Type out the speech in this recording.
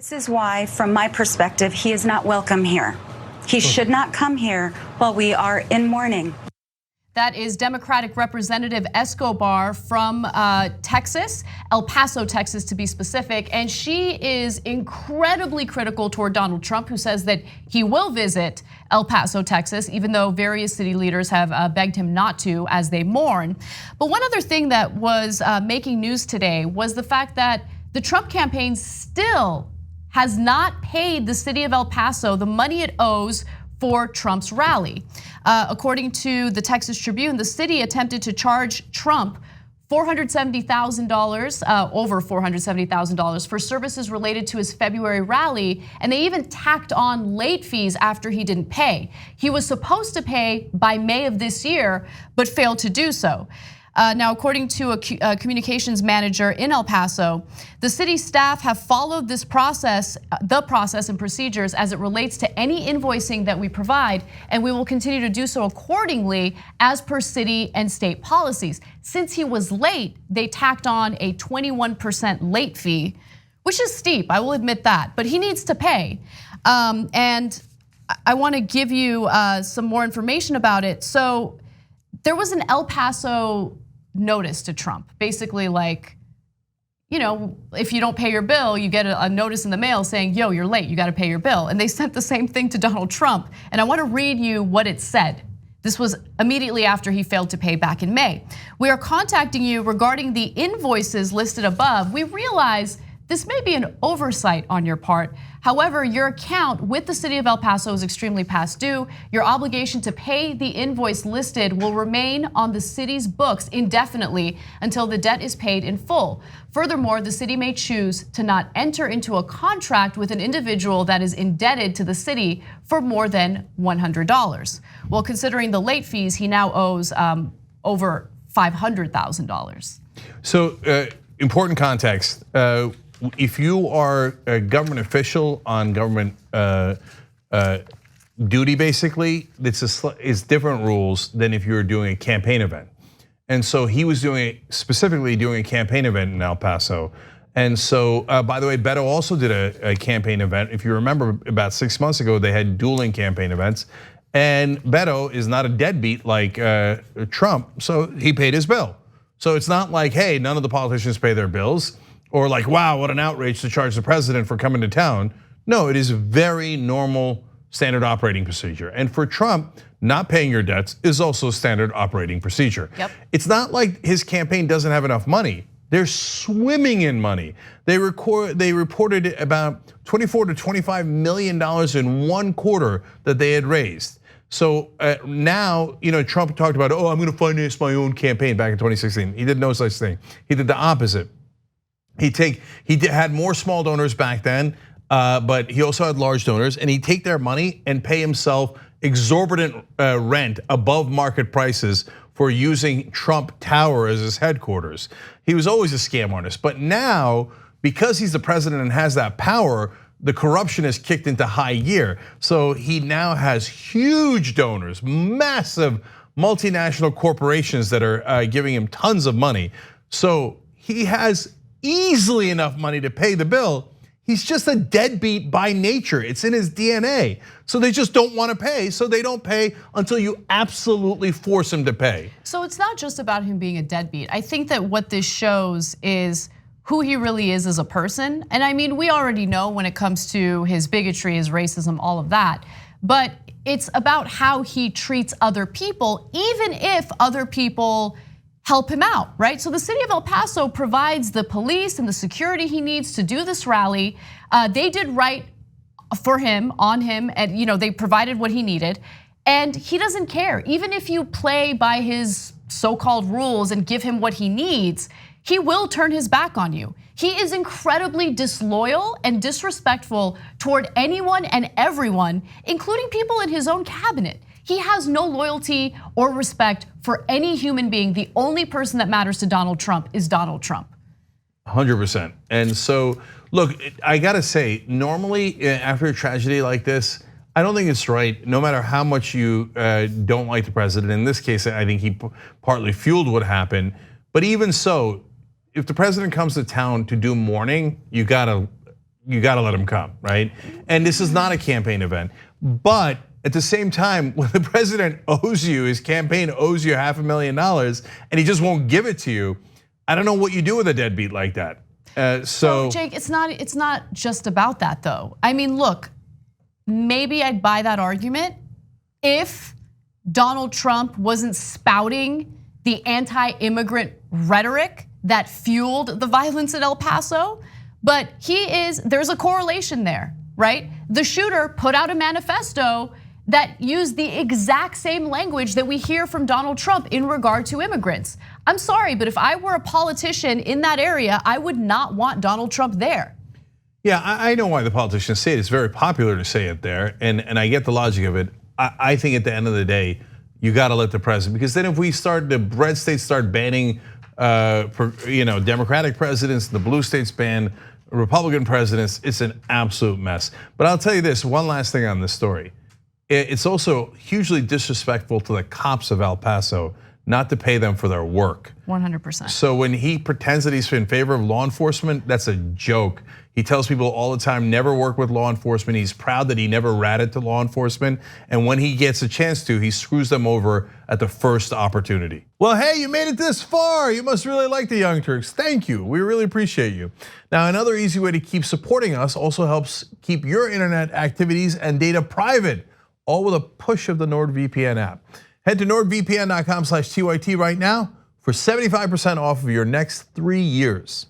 This is why, from my perspective, he is not welcome here. He should not come here while we are in mourning. That is Democratic Representative Escobar from Texas, El Paso, Texas, to be specific. And she is incredibly critical toward Donald Trump, who says that he will visit El Paso, Texas, even though various city leaders have begged him not to as they mourn. But one other thing that was making news today was the fact that the Trump campaign still has not paid the city of El Paso the money it owes for Trump's rally. According to the Texas Tribune, the city attempted to charge Trump $470,000, over $470,000 for services related to his February rally, and they even tacked on late fees after he didn't pay. He was supposed to pay by May of this year, but failed to do so. Now, according to a communications manager in El Paso, the city staff have followed this process, the process and procedures as it relates to any invoicing that we provide, and we will continue to do so accordingly as per city and state policies. Since he was late, they tacked on a 21% late fee, which is steep, I will admit that, but he needs to pay. And I wanna give you some more information about it. So there was an El Paso notice to Trump, basically like, if you don't pay your bill, you get a notice in the mail saying, yo, you're late, you gotta pay your bill. And they sent the same thing to Donald Trump. And I wanna read you what it said. This was immediately after he failed to pay back in May. We are contacting you regarding the invoices listed above. We realize this may be an oversight on your part. However, your account with the city of El Paso is extremely past due. Your obligation to pay the invoice listed will remain on the city's books indefinitely until the debt is paid in full. Furthermore, the city may choose to not enter into a contract with an individual that is indebted to the city for more than $100. Well, considering the late fees, he now owes over $500,000. So important context. If you are a government official on government duty, basically, it's different rules than if you were doing a campaign event. And so he was specifically doing a campaign event in El Paso. And so, by the way, Beto also did a campaign event. If you remember, about 6 months ago, they had dueling campaign events. And Beto is not a deadbeat like Trump, so he paid his bill. So it's not like, hey, none of the politicians pay their bills. Or like, wow, what an outrage to charge the president for coming to town. No, it is a very normal standard operating procedure. And for Trump, not paying your debts is also standard operating procedure. Yep. It's not like his campaign doesn't have enough money. They're swimming in money. They reported about $24 to $25 million in one quarter that they had raised. So now, Trump talked about, I'm gonna finance my own campaign back in 2016. He did no such thing. He did the opposite. He had more small donors back then, but he also had large donors, and he'd take their money and pay himself exorbitant rent above market prices for using Trump Tower as his headquarters. He was always a scam artist, but now, because he's the president and has that power, the corruption has kicked into high gear. So he now has huge donors, massive multinational corporations that are giving him tons of money. So he has easily enough money to pay the bill. He's just a deadbeat by nature. It's in his DNA. So they just don't want to pay, so they don't pay until you absolutely force him to pay. So it's not just about him being a deadbeat. I think that what this shows is who he really is as a person. And I mean, we already know when it comes to his bigotry, his racism, all of that. But it's about how he treats other people, even if other people help him out, right? So the city of El Paso provides the police and the security he needs to do this rally. They did right for him, on him, and they provided what he needed. And he doesn't care. Even if you play by his so-called rules and give him what he needs, he will turn his back on you. He is incredibly disloyal and disrespectful toward anyone and everyone, including people in his own cabinet. He has no loyalty or respect for any human being. The only person that matters to Donald Trump is Donald Trump. 100%. And so, look, I gotta say, normally after a tragedy like this, I don't think it's right, no matter how much you don't like the president. In this case, I think he partly fueled what happened. But even so, if the president comes to town to do mourning, you gotta you got to let him come, right? And this is not a campaign event. But at the same time, when the president owes you, his campaign owes you $500,000 and he just won't give it to you, I don't know what you do with a deadbeat like that. So Jake, it's not just about that though. I mean, look, maybe I'd buy that argument if Donald Trump wasn't spouting the anti-immigrant rhetoric that fueled the violence in El Paso. But there's a correlation there, right? The shooter put out a manifesto that used the exact same language that we hear from Donald Trump in regard to immigrants. I'm sorry, but if I were a politician in that area, I would not want Donald Trump there. Yeah, I know why the politicians say it. It's very popular to say it there, and I get the logic of it. I think at the end of the day, you got to let the president, because then if the red states start banning, Democratic presidents, the blue states ban Republican presidents, it's an absolute mess. But I'll tell you this, one last thing on this story. It's also hugely disrespectful to the cops of El Paso not to pay them for their work. 100%. So when he pretends that he's in favor of law enforcement, that's a joke. He tells people all the time, never work with law enforcement. He's proud that he never ratted to law enforcement. And when he gets a chance to, he screws them over at the first opportunity. Well, hey, you made it this far. You must really like the Young Turks. Thank you, we really appreciate you. Now, another easy way to keep supporting us also helps keep your internet activities and data private, all with a push of the NordVPN app. Head to nordvpn.com/TYT right now for 75% off of your next 3 years.